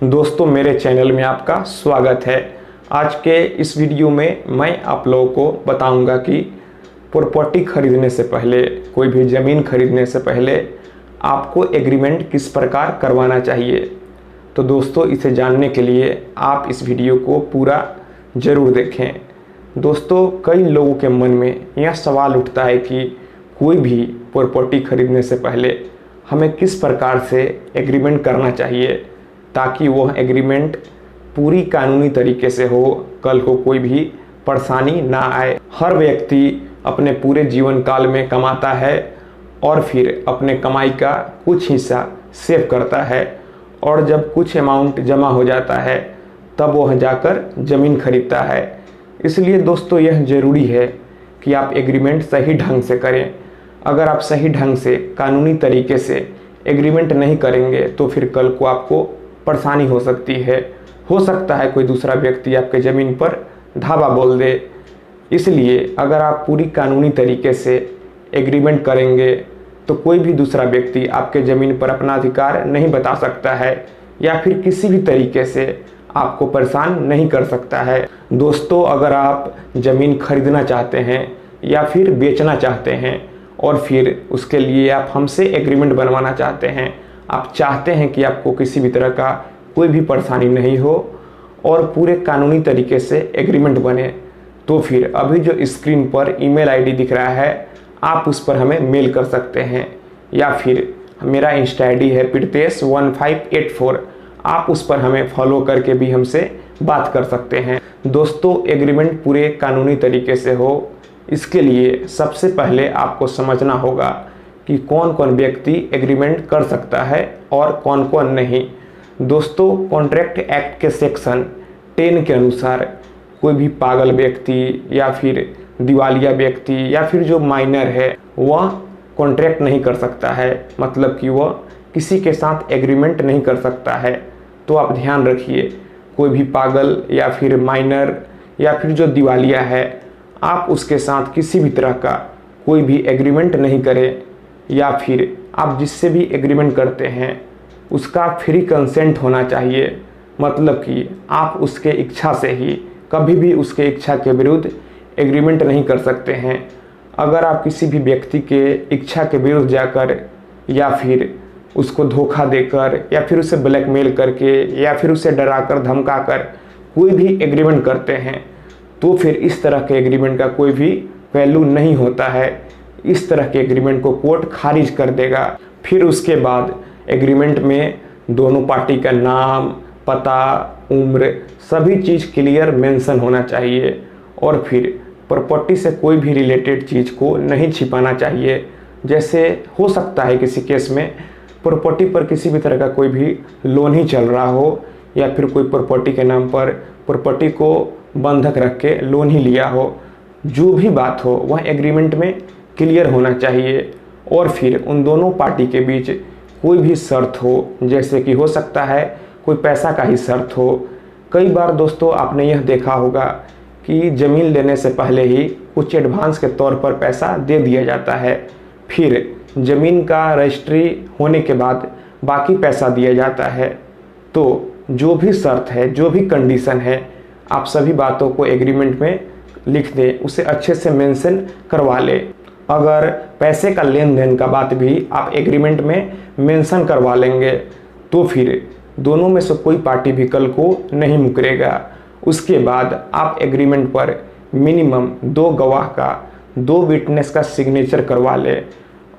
दोस्तों, मेरे चैनल में आपका स्वागत है। आज के इस वीडियो में मैं आप लोगों को बताऊंगा कि प्रॉपर्टी खरीदने से पहले, कोई भी ज़मीन खरीदने से पहले आपको एग्रीमेंट किस प्रकार करवाना चाहिए। तो दोस्तों, इसे जानने के लिए आप इस वीडियो को पूरा ज़रूर देखें। दोस्तों, कई लोगों के मन में यह सवाल उठता है कि कोई भी प्रॉपर्टी खरीदने से पहले हमें किस प्रकार से एग्रीमेंट करना चाहिए ताकि वह एग्रीमेंट पूरी कानूनी तरीके से हो, कल को कोई भी परेशानी ना आए। हर व्यक्ति अपने पूरे जीवन काल में कमाता है और फिर अपने कमाई का कुछ हिस्सा सेव करता है, और जब कुछ अमाउंट जमा हो जाता है तब वह जाकर ज़मीन खरीदता है। इसलिए दोस्तों, यह ज़रूरी है कि आप एग्रीमेंट सही ढंग से करें। अगर आप सही ढंग से कानूनी तरीके से एग्रीमेंट नहीं करेंगे तो फिर कल को आपको परेशानी हो सकती है। हो सकता है कोई दूसरा व्यक्ति आपके ज़मीन पर धावा बोल दे। इसलिए अगर आप पूरी कानूनी तरीके से एग्रीमेंट करेंगे तो कोई भी दूसरा व्यक्ति आपके ज़मीन पर अपना अधिकार नहीं बता सकता है या फिर किसी भी तरीके से आपको परेशान नहीं कर सकता है। दोस्तों, अगर आप ज़मीन खरीदना चाहते हैं या फिर बेचना चाहते हैं और फिर उसके लिए आप हमसे एग्रीमेंट बनवाना चाहते हैं, आप चाहते हैं कि आपको किसी भी तरह का कोई भी परेशानी नहीं हो और पूरे कानूनी तरीके से एग्रीमेंट बने, तो फिर अभी जो स्क्रीन पर ईमेल आईडी दिख रहा है आप उस पर हमें मेल कर सकते हैं, या फिर मेरा इंस्टा आईडी है Pritesh1584, आप उस पर हमें फॉलो करके भी हमसे बात कर सकते हैं। दोस्तों, एग्रीमेंट पूरे कानूनी तरीके से हो, इसके लिए सबसे पहले आपको समझना होगा कि कौन कौन व्यक्ति एग्रीमेंट कर सकता है और कौन कौन नहीं। दोस्तों, कॉन्ट्रैक्ट एक्ट के सेक्शन 10 के अनुसार कोई भी पागल व्यक्ति या फिर दिवालिया व्यक्ति या फिर जो माइनर है वह कॉन्ट्रैक्ट नहीं कर सकता है, मतलब कि वह किसी के साथ एग्रीमेंट नहीं कर सकता है। तो आप ध्यान रखिए, कोई भी पागल या फिर माइनर या फिर जो दिवालिया है, आप उसके साथ किसी भी तरह का कोई भी एग्रीमेंट नहीं करें, या फिर आप जिससे भी एग्रीमेंट करते हैं उसका फ्री कंसेंट होना चाहिए। मतलब कि आप उसके इच्छा से ही कभी भी उसके इच्छा के विरुद्ध एग्रीमेंट नहीं कर सकते हैं। अगर आप किसी भी व्यक्ति के इच्छा के विरुद्ध जाकर या फिर उसको धोखा देकर या फिर उसे ब्लैकमेल करके या फिर उसे डराकर धमकाकर कोई भी एग्रीमेंट करते हैं तो फिर इस तरह के एग्रीमेंट का कोई भी वैल्यू नहीं होता है। इस तरह के एग्रीमेंट को कोर्ट खारिज कर देगा। फिर उसके बाद एग्रीमेंट में दोनों पार्टी का नाम, पता, उम्र, सभी चीज़ क्लियर मेंशन होना चाहिए, और फिर प्रॉपर्टी से कोई भी रिलेटेड चीज़ को नहीं छिपाना चाहिए। जैसे हो सकता है किसी केस में प्रॉपर्टी पर किसी भी तरह का कोई भी लोन ही चल रहा हो, या फिर कोई प्रॉपर्टी के नाम पर प्रॉपर्टी को बंधक रख के लोन ही लिया हो। जो भी बात हो वह एग्रीमेंट में क्लियर होना चाहिए, और फिर उन दोनों पार्टी के बीच कोई भी शर्त हो, जैसे कि हो सकता है कोई पैसा का ही शर्त हो। कई बार दोस्तों आपने यह देखा होगा कि ज़मीन लेने से पहले ही कुछ एडवांस के तौर पर पैसा दे दिया जाता है, फिर ज़मीन का रजिस्ट्री होने के बाद बाकी पैसा दिया जाता है। तो जो भी शर्त है, जो भी कंडीशन है, आप सभी बातों को एग्रीमेंट में लिख दें, उसे अच्छे से मेंशन करवा लें। अगर पैसे का लेन देन का बात भी आप एग्रीमेंट में मेंशन करवा लेंगे तो फिर दोनों में से कोई पार्टी भी कल को नहीं मुकरेगा। उसके बाद आप एग्रीमेंट पर मिनिमम 2 गवाह का, 2 विटनेस का सिग्नेचर करवा लें,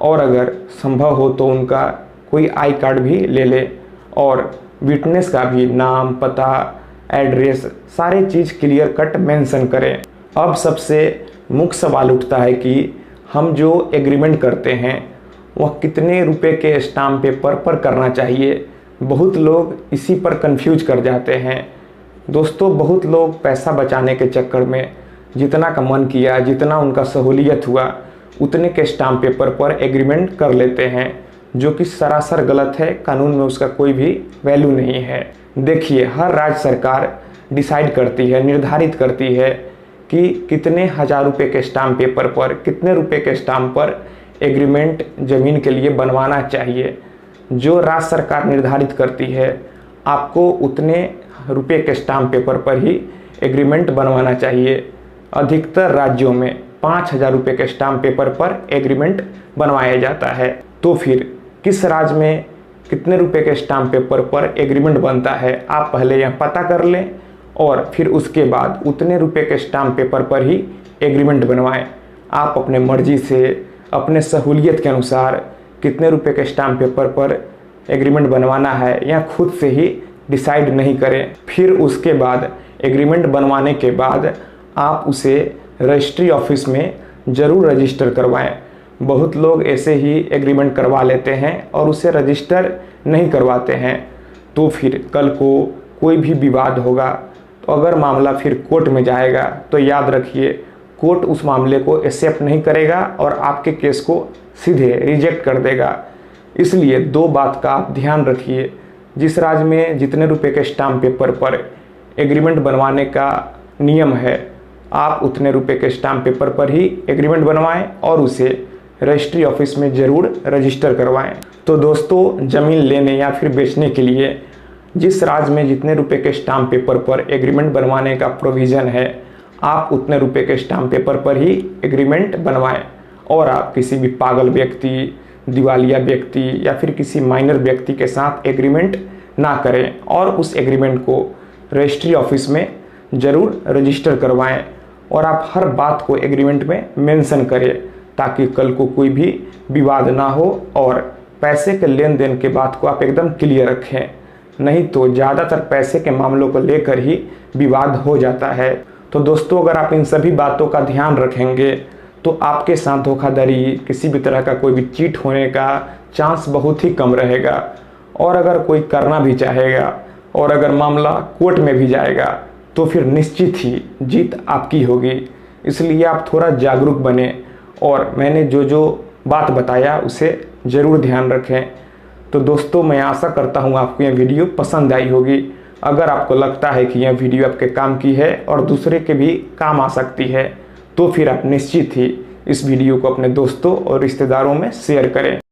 और अगर संभव हो तो उनका कोई आई कार्ड भी ले लें, और विटनेस का भी नाम, पता, एड्रेस, सारे चीज़ क्लियर कट मेंशन करें। अब सबसे मुख्य सवाल उठता है कि हम जो एग्रीमेंट करते हैं वह कितने रुपए के स्टाम्प पेपर पर करना चाहिए। बहुत लोग इसी पर कंफ्यूज कर जाते हैं। दोस्तों, बहुत लोग पैसा बचाने के चक्कर में जितना का मन किया, जितना उनका सहूलियत हुआ, उतने के स्टाम्प पेपर पर एग्रीमेंट कर लेते हैं, जो कि सरासर गलत है। कानून में उसका कोई भी वैल्यू नहीं है। देखिए, हर राज्य सरकार डिसाइड करती है, निर्धारित करती है कि कितने हज़ार रुपये के स्टाम्प पेपर पर, कितने रुपए के स्टाम्प पर एग्रीमेंट ज़मीन के लिए बनवाना चाहिए। जो राज्य सरकार निर्धारित करती है आपको उतने रुपए के स्टाम्प पेपर पर ही एग्रीमेंट बनवाना चाहिए। अधिकतर राज्यों में 5,000 रुपये के स्टाम्प पेपर पर एग्रीमेंट बनवाया जाता है। तो फिर किस राज्य में कितने रुपए के स्टाम्प पेपर पर एग्रीमेंट बनता है, आप पहले यह पता कर लें और फिर उसके बाद उतने रुपए के स्टाम्प पेपर पर ही एग्रीमेंट बनवाएं। आप अपने मर्जी से, अपने सहूलियत के अनुसार कितने रुपए के स्टाम्प पेपर पर एग्रीमेंट बनवाना है या खुद से ही डिसाइड नहीं करें। फिर उसके बाद एग्रीमेंट बनवाने के बाद आप उसे रजिस्ट्री ऑफिस में ज़रूर रजिस्टर करवाएं। बहुत लोग ऐसे ही एग्रीमेंट करवा लेते हैं और उसे रजिस्टर नहीं करवाते हैं, तो फिर कल को कोई भी विवाद होगा तो अगर मामला फिर कोर्ट में जाएगा तो याद रखिए कोर्ट उस मामले को एक्सेप्ट नहीं करेगा और आपके केस को सीधे रिजेक्ट कर देगा। इसलिए दो बात का आप ध्यान रखिए, जिस राज्य में जितने रुपए के स्टाम्प पेपर पर एग्रीमेंट बनवाने का नियम है, आप उतने रुपए के स्टाम्प पेपर पर ही एग्रीमेंट बनवाएं और उसे रजिस्ट्री ऑफिस में ज़रूर रजिस्टर करवाएं। तो दोस्तों, ज़मीन लेने या फिर बेचने के लिए जिस राज्य में जितने रुपए के स्टाम्प पेपर पर एग्रीमेंट बनवाने का प्रोविज़न है, आप उतने रुपए के स्टाम्प पेपर पर ही एग्रीमेंट बनवाएं और आप किसी भी पागल व्यक्ति, दिवालिया व्यक्ति या फिर किसी माइनर व्यक्ति के साथ एग्रीमेंट ना करें और उस एग्रीमेंट को रजिस्ट्री ऑफिस में ज़रूर रजिस्टर करवाएं और आप हर बात को एग्रीमेंट में मेंशन करें ताकि कल को कोई भी विवाद ना हो और पैसे के लेन देन के बात को आप एकदम क्लियर रखें। नहीं तो ज़्यादातर पैसे के मामलों को लेकर ही विवाद हो जाता है। तो दोस्तों, अगर आप इन सभी बातों का ध्यान रखेंगे तो आपके साथ धोखाधड़ी, किसी भी तरह का कोई भी चीट होने का चांस बहुत ही कम रहेगा। और अगर कोई करना भी चाहेगा और अगर मामला कोर्ट में भी जाएगा तो फिर निश्चित ही जीत आपकी होगी। इसलिए आप थोड़ा जागरूक बने और मैंने जो जो बात बताया उसे ज़रूर ध्यान रखें। तो दोस्तों, मैं आशा करता हूँ आपको यह वीडियो पसंद आई होगी। अगर आपको लगता है कि यह वीडियो आपके काम की है और दूसरे के भी काम आ सकती है तो फिर आप निश्चित ही इस वीडियो को अपने दोस्तों और रिश्तेदारों में शेयर करें।